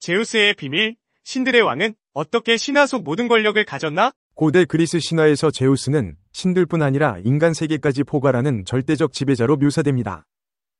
제우스의 비밀, 신들의 왕은 어떻게 신화 속 모든 권력을 가졌나? 고대 그리스 신화에서 제우스는 신들뿐 아니라 인간 세계까지 포괄하는 절대적 지배자로 묘사됩니다.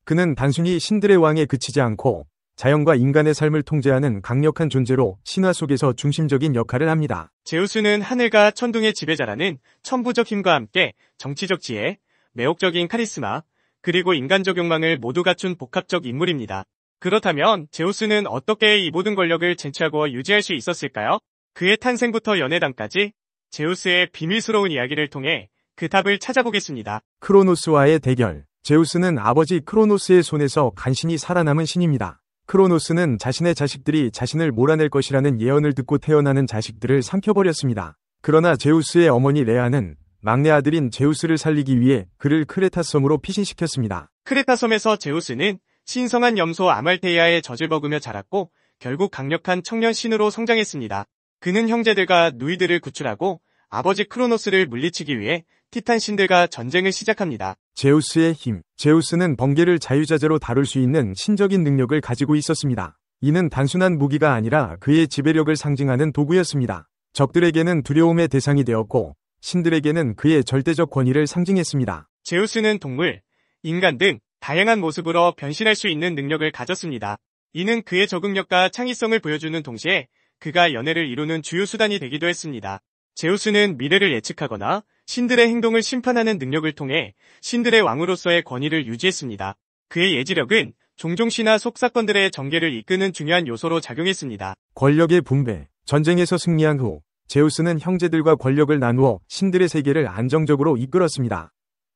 그는 단순히 신들의 왕에 그치지 않고 자연과 인간의 삶을 통제하는 강력한 존재로 신화 속에서 중심적인 역할을 합니다. 제우스는 하늘과 천둥의 지배자라는 천부적 힘과 함께 정치적 지혜, 매혹적인 카리스마, 그리고 인간적 욕망을 모두 갖춘 복합적 인물입니다. 그렇다면 제우스는 어떻게 이 모든 권력을 쟁취하고 유지할 수 있었을까요? 그의 탄생부터 연회당까지 제우스의 비밀스러운 이야기를 통해 그 답을 찾아보겠습니다. 크로노스와의 대결. 제우스는 아버지 크로노스의 손에서 간신히 살아남은 신입니다. 크로노스는 자신의 자식들이 자신을 몰아낼 것이라는 예언을 듣고 태어나는 자식들을 삼켜버렸습니다. 그러나 제우스의 어머니 레아는 막내 아들인 제우스를 살리기 위해 그를 크레타 섬으로 피신시켰습니다. 크레타 섬에서 제우스는 신성한 염소 아말테이아의 젖을 먹으며 자랐고 결국 강력한 청년 신으로 성장했습니다. 그는 형제들과 누이들을 구출하고 아버지 크로노스를 물리치기 위해 티탄 신들과 전쟁을 시작합니다. 제우스의 힘. 제우스는 번개를 자유자재로 다룰 수 있는 신적인 능력을 가지고 있었습니다. 이는 단순한 무기가 아니라 그의 지배력을 상징하는 도구였습니다. 적들에게는 두려움의 대상이 되었고 신들에게는 그의 절대적 권위를 상징했습니다. 제우스는 동물, 인간 등 다양한 모습으로 변신할 수 있는 능력을 가졌습니다. 이는 그의 적응력과 창의성을 보여주는 동시에 그가 연애를 이루는 주요 수단이 되기도 했습니다. 제우스는 미래를 예측하거나 신들의 행동을 심판하는 능력을 통해 신들의 왕으로서의 권위를 유지했습니다. 그의 예지력은 종종 신화 속 사건들의 전개를 이끄는 중요한 요소로 작용했습니다. 권력의 분배. 전쟁에서 승리한 후 제우스는 형제들과 권력을 나누어 신들의 세계를 안정적으로 이끌었습니다.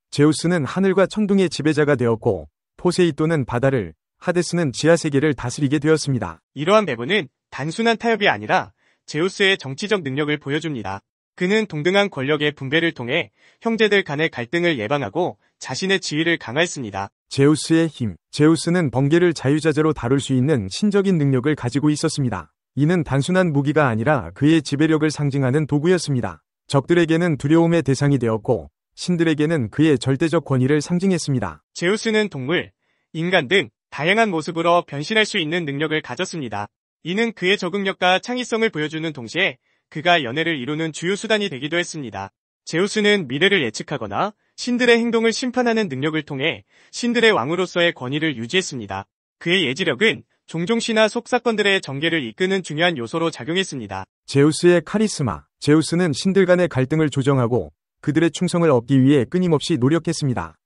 제우스는 하늘과 천둥의 지배자가 되었고 포세이돈은 바다를, 하데스는 지하세계를 다스리게 되었습니다. 이러한 배분은 단순한 타협이 아니라 제우스의 정치적 능력을 보여줍니다. 그는 동등한 권력의 분배를 통해 형제들 간의 갈등을 예방하고 자신의 지위를 강화했습니다. 제우스의 힘. 제우스는 번개를 자유자재로 다룰 수 있는 신적인 능력을 가지고 있었습니다. 이는 단순한 무기가 아니라 그의 지배력을 상징하는 도구였습니다. 적들에게는 두려움의 대상이 되었고 신들에게는 그의 절대적 권위를 상징했습니다. 제우스는 동물, 인간 등 다양한 모습으로 변신할 수 있는 능력을 가졌습니다. 이는 그의 적응력과 창의성을 보여주는 동시에 그가 연애를 이루는 주요 수단이 되기도 했습니다. 제우스는 미래를 예측하거나 신들의 행동을 심판하는 능력을 통해 신들의 왕으로서의 권위를 유지했습니다. 그의 예지력은 종종 신화 속 사건들의 전개를 이끄는 중요한 요소로 작용했습니다. 제우스의 카리스마. 제우스는 신들 간의 갈등을 조정하고 그들의 충성을 얻기 위해 끊임없이 노력했습니다.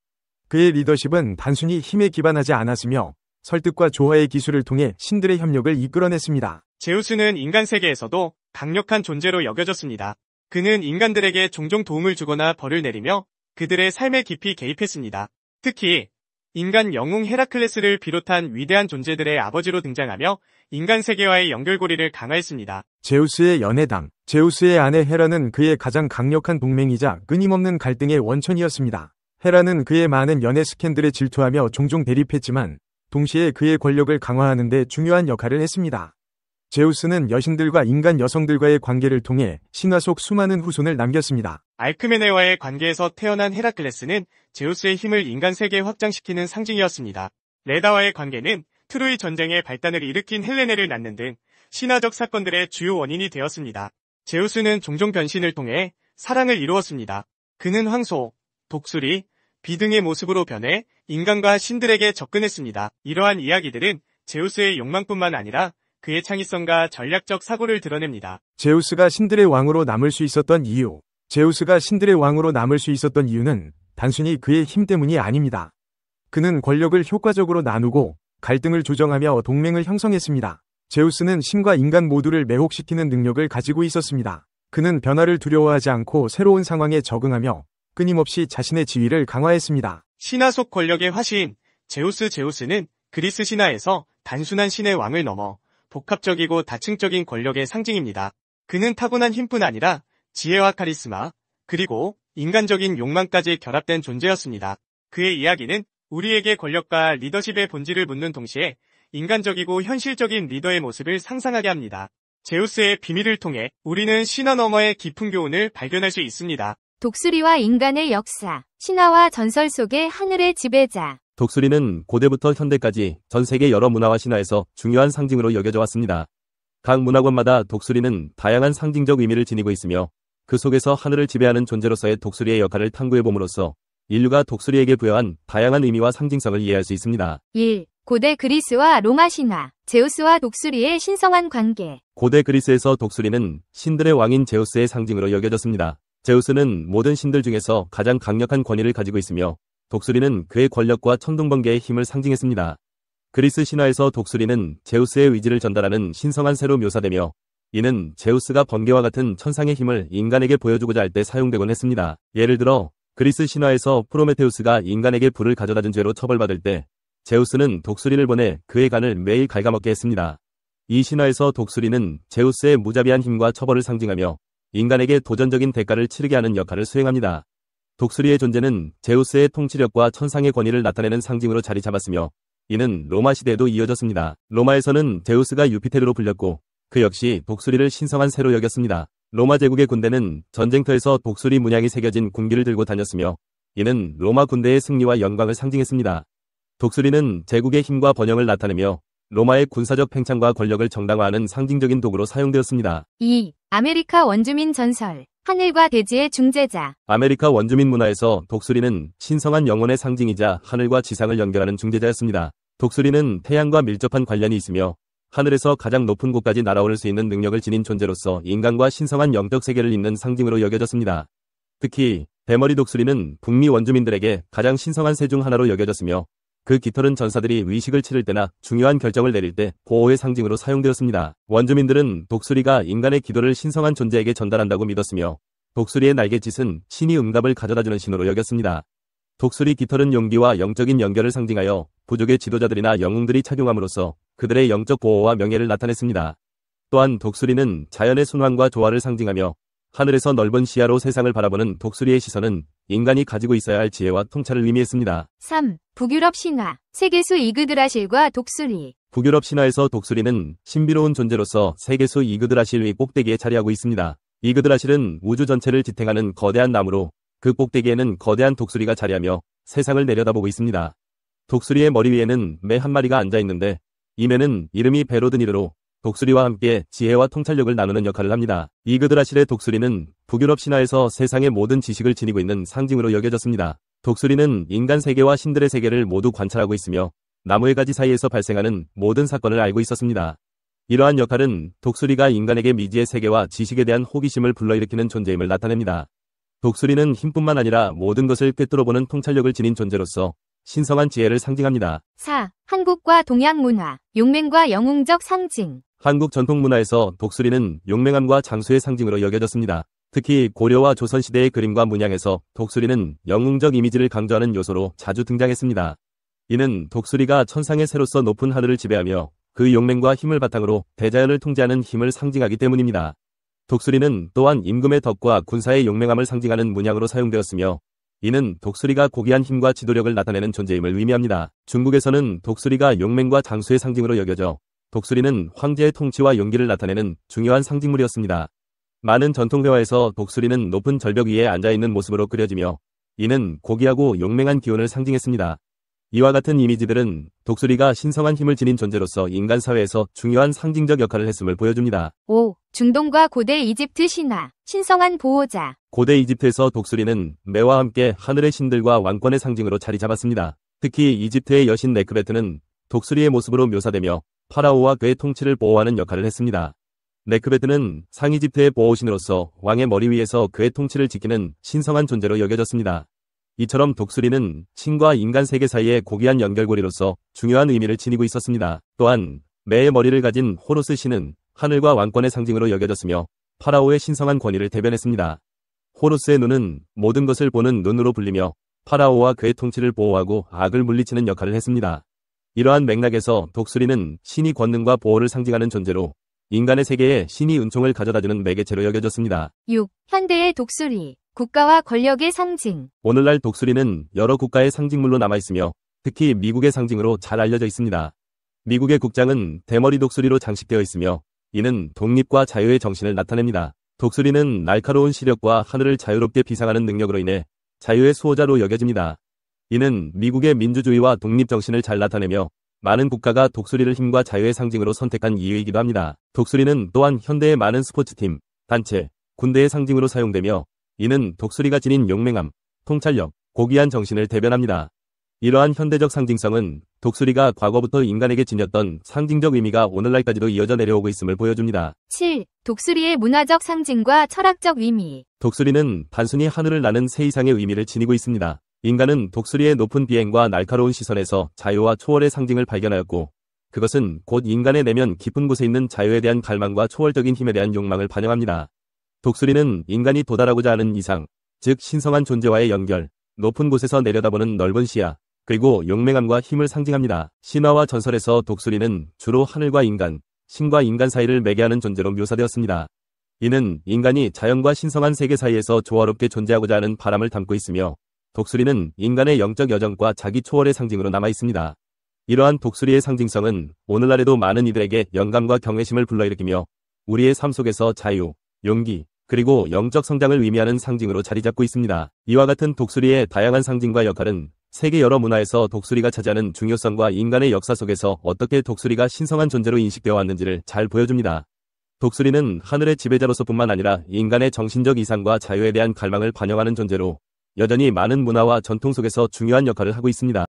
그의 리더십은 단순히 힘에 기반하지 않았으며 설득과 조화의 기술을 통해 신들의 협력을 이끌어냈습니다. 제우스는 인간 세계에서도 강력한 존재로 여겨졌습니다. 그는 인간들에게 종종 도움을 주거나 벌을 내리며 그들의 삶에 깊이 개입했습니다. 특히 인간 영웅 헤라클레스를 비롯한 위대한 존재들의 아버지로 등장하며 인간 세계와의 연결고리를 강화했습니다. 제우스의 연애담. 제우스의 아내 헤라는 그의 가장 강력한 동맹이자 끊임없는 갈등의 원천이었습니다. 헤라는 그의 많은 연애 스캔들에 질투하며 종종 대립했지만 동시에 그의 권력을 강화하는 데 중요한 역할을 했습니다. 제우스는 여신들과 인간 여성들과의 관계를 통해 신화 속 수많은 후손을 남겼습니다. 알크메네와의 관계에서 태어난 헤라클레스는 제우스의 힘을 인간 세계에 확장시키는 상징이었습니다. 레다와의 관계는 트로이 전쟁의 발단을 일으킨 헬레네를 낳는 등 신화적 사건들의 주요 원인이 되었습니다. 제우스는 종종 변신을 통해 사랑을 이루었습니다. 그는 황소, 독수리, 비 등의 모습으로 변해 인간과 신들에게 접근했습니다. 이러한 이야기들은 제우스의 욕망뿐만 아니라 그의 창의성과 전략적 사고를 드러냅니다. 제우스가 신들의 왕으로 남을 수 있었던 이유. 제우스가 신들의 왕으로 남을 수 있었던 이유는 단순히 그의 힘 때문이 아닙니다. 그는 권력을 효과적으로 나누고 갈등을 조정하며 동맹을 형성했습니다. 제우스는 신과 인간 모두를 매혹시키는 능력을 가지고 있었습니다. 그는 변화를 두려워하지 않고 새로운 상황에 적응하며 끊임없이 자신의 지위를 강화했습니다. 신화 속 권력의 화신, 제우스는 그리스 신화에서 단순한 신의 왕을 넘어 복합적이고 다층적인 권력의 상징입니다. 그는 타고난 힘뿐 아니라 지혜와 카리스마, 그리고 인간적인 욕망까지 결합된 존재였습니다. 그의 이야기는 우리에게 권력과 리더십의 본질을 묻는 동시에 인간적이고 현실적인 리더의 모습을 상상하게 합니다. 제우스의 비밀을 통해 우리는 신화 너머의 깊은 교훈을 발견할 수 있습니다. 독수리와 인간의 역사, 신화와 전설 속의 하늘의 지배자. 독수리는 고대부터 현대까지 전 세계 여러 문화와 신화에서 중요한 상징으로 여겨져 왔습니다. 각 문화권마다 독수리는 다양한 상징적 의미를 지니고 있으며 그 속에서 하늘을 지배하는 존재로서의 독수리의 역할을 탐구해봄으로써 인류가 독수리에게 부여한 다양한 의미와 상징성을 이해할 수 있습니다. 1. 고대 그리스와 로마 신화, 제우스와 독수리의 신성한 관계. 고대 그리스에서 독수리는 신들의 왕인 제우스의 상징으로 여겨졌습니다. 제우스는 모든 신들 중에서 가장 강력한 권위를 가지고 있으며 독수리는 그의 권력과 천둥번개의 힘을 상징했습니다. 그리스 신화에서 독수리는 제우스의 의지를 전달하는 신성한 새로 묘사되며 이는 제우스가 번개와 같은 천상의 힘을 인간에게 보여주고자 할 때 사용되곤 했습니다. 예를 들어 그리스 신화에서 프로메테우스가 인간에게 불을 가져다준 죄로 처벌받을 때 제우스는 독수리를 보내 그의 간을 매일 갉아먹게 했습니다. 이 신화에서 독수리는 제우스의 무자비한 힘과 처벌을 상징하며 인간에게 도전적인 대가를 치르게 하는 역할을 수행합니다. 독수리의 존재는 제우스의 통치력과 천상의 권위를 나타내는 상징으로 자리 잡았으며 이는 로마 시대에도 이어졌습니다. 로마에서는 제우스가 유피테르로 불렸고 그 역시 독수리를 신성한 새로 여겼습니다. 로마 제국의 군대는 전쟁터에서 독수리 문양이 새겨진 군기를 들고 다녔으며 이는 로마 군대의 승리와 영광을 상징했습니다. 독수리는 제국의 힘과 번영을 나타내며 로마의 군사적 팽창과 권력을 정당화하는 상징적인 도구로 사용되었습니다. 2. 아메리카 원주민 전설, 하늘과 대지의 중재자. 아메리카 원주민 문화에서 독수리는 신성한 영혼의 상징이자 하늘과 지상을 연결하는 중재자였습니다. 독수리는 태양과 밀접한 관련이 있으며 하늘에서 가장 높은 곳까지 날아오를 수 있는 능력을 지닌 존재로서 인간과 신성한 영적 세계를 잇는 상징으로 여겨졌습니다. 특히 대머리 독수리는 북미 원주민들에게 가장 신성한 새 중 하나로 여겨졌으며 그 깃털은 전사들이 의식을 치를 때나 중요한 결정을 내릴 때 보호의 상징으로 사용되었습니다. 원주민들은 독수리가 인간의 기도를 신성한 존재에게 전달한다고 믿었으며 독수리의 날갯짓은 신이 응답을 가져다주는 신호로 여겼습니다. 독수리 깃털은 용기와 영적인 연결을 상징하여 부족의 지도자들이나 영웅들이 착용함으로써 그들의 영적 보호와 명예를 나타냈습니다. 또한 독수리는 자연의 순환과 조화를 상징하며 하늘에서 넓은 시야로 세상을 바라보는 독수리의 시선은 인간이 가지고 있어야 할 지혜와 통찰을 의미했습니다. 3. 북유럽 신화, 세계수 이그드라실과 독수리. 북유럽 신화에서 독수리는 신비로운 존재로서 세계수 이그드라실의 꼭대기에 자리하고 있습니다. 이그드라실은 우주 전체를 지탱하는 거대한 나무로 그 꼭대기에는 거대한 독수리가 자리하며 세상을 내려다보고 있습니다. 독수리의 머리 위에는 매 한 마리가 앉아 있는데 이 매는 이름이 베로드니르로 독수리와 함께 지혜와 통찰력을 나누는 역할을 합니다. 이그드라실의 독수리는 북유럽 신화에서 세상의 모든 지식을 지니고 있는 상징으로 여겨졌습니다. 독수리는 인간 세계와 신들의 세계를 모두 관찰하고 있으며 나무의 가지 사이에서 발생하는 모든 사건을 알고 있었습니다. 이러한 역할은 독수리가 인간에게 미지의 세계와 지식에 대한 호기심을 불러일으키는 존재임을 나타냅니다. 독수리는 힘뿐만 아니라 모든 것을 꿰뚫어보는 통찰력을 지닌 존재로서 신성한 지혜를 상징합니다. 4. 한국과 동양 문화, 용맹과 영웅적 상징. 한국 전통 문화에서 독수리는 용맹함과 장수의 상징으로 여겨졌습니다. 특히 고려와 조선시대의 그림과 문양에서 독수리는 영웅적 이미지를 강조하는 요소로 자주 등장했습니다. 이는 독수리가 천상의 새로서 높은 하늘을 지배하며 그 용맹과 힘을 바탕으로 대자연을 통제하는 힘을 상징하기 때문입니다. 독수리는 또한 임금의 덕과 군사의 용맹함을 상징하는 문양으로 사용되었으며 이는 독수리가 고귀한 힘과 지도력을 나타내는 존재임을 의미합니다. 중국에서는 독수리가 용맹과 장수의 상징으로 여겨져 독수리는 황제의 통치와 용기를 나타내는 중요한 상징물이었습니다. 많은 전통회화에서 독수리는 높은 절벽 위에 앉아있는 모습으로 그려지며 이는 고귀하고 용맹한 기운을 상징했습니다. 이와 같은 이미지들은 독수리가 신성한 힘을 지닌 존재로서 인간 사회에서 중요한 상징적 역할을 했음을 보여줍니다. 5. 중동과 고대 이집트 신화, 신성한 보호자. 고대 이집트에서 독수리는 매와 함께 하늘의 신들과 왕권의 상징으로 자리 잡았습니다. 특히 이집트의 여신 네크베트는 독수리의 모습으로 묘사되며 파라오와 그의 통치를 보호하는 역할을 했습니다. 네크베트는 상이집트의 보호신으로서 왕의 머리 위에서 그의 통치를 지키는 신성한 존재로 여겨졌습니다. 이처럼 독수리는 신과 인간 세계 사이의 고귀한 연결고리로서 중요한 의미를 지니고 있었습니다. 또한 매의 머리를 가진 호루스 신은 하늘과 왕권의 상징으로 여겨졌으며 파라오의 신성한 권위를 대변했습니다. 호루스의 눈은 모든 것을 보는 눈으로 불리며 파라오와 그의 통치를 보호하고 악을 물리치는 역할을 했습니다. 이러한 맥락에서 독수리는 신이 권능과 보호를 상징하는 존재로 인간의 세계에 신이 은총을 가져다주는 매개체로 여겨졌습니다. 6. 현대의 독수리, 국가와 권력의 상징. 오늘날 독수리는 여러 국가의 상징물로 남아있으며 특히 미국의 상징으로 잘 알려져 있습니다. 미국의 국장은 대머리 독수리로 장식되어 있으며 이는 독립과 자유의 정신을 나타냅니다. 독수리는 날카로운 시력과 하늘을 자유롭게 비상하는 능력으로 인해 자유의 수호자로 여겨집니다. 이는 미국의 민주주의와 독립 정신을 잘 나타내며 많은 국가가 독수리를 힘과 자유의 상징으로 선택한 이유이기도 합니다. 독수리는 또한 현대의 많은 스포츠팀, 단체, 군대의 상징으로 사용되며 이는 독수리가 지닌 용맹함, 통찰력, 고귀한 정신을 대변합니다. 이러한 현대적 상징성은 독수리가 과거부터 인간에게 지녔던 상징적 의미가 오늘날까지도 이어져 내려오고 있음을 보여줍니다. 7. 독수리의 문화적 상징과 철학적 의미. 독수리는 단순히 하늘을 나는 새 이상의 의미를 지니고 있습니다. 인간은 독수리의 높은 비행과 날카로운 시선에서 자유와 초월의 상징을 발견하였고, 그것은 곧 인간의 내면 깊은 곳에 있는 자유에 대한 갈망과 초월적인 힘에 대한 욕망을 반영합니다. 독수리는 인간이 도달하고자 하는 이상, 즉 신성한 존재와의 연결, 높은 곳에서 내려다보는 넓은 시야, 그리고 용맹함과 힘을 상징합니다. 신화와 전설에서 독수리는 주로 하늘과 인간, 신과 인간 사이를 매개하는 존재로 묘사되었습니다. 이는 인간이 자연과 신성한 세계 사이에서 조화롭게 존재하고자 하는 바람을 담고 있으며, 독수리는 인간의 영적 여정과 자기 초월의 상징으로 남아 있습니다. 이러한 독수리의 상징성은 오늘날에도 많은 이들에게 영감과 경외심을 불러일으키며 우리의 삶 속에서 자유, 용기, 그리고 영적 성장을 의미하는 상징으로 자리 잡고 있습니다. 이와 같은 독수리의 다양한 상징과 역할은 세계 여러 문화에서 독수리가 차지하는 중요성과 인간의 역사 속에서 어떻게 독수리가 신성한 존재로 인식되어 왔는지를 잘 보여줍니다. 독수리는 하늘의 지배자로서뿐만 아니라 인간의 정신적 이상과 자유에 대한 갈망을 반영하는 존재로 여전히 많은 문화와 전통 속에서 중요한 역할을 하고 있습니다.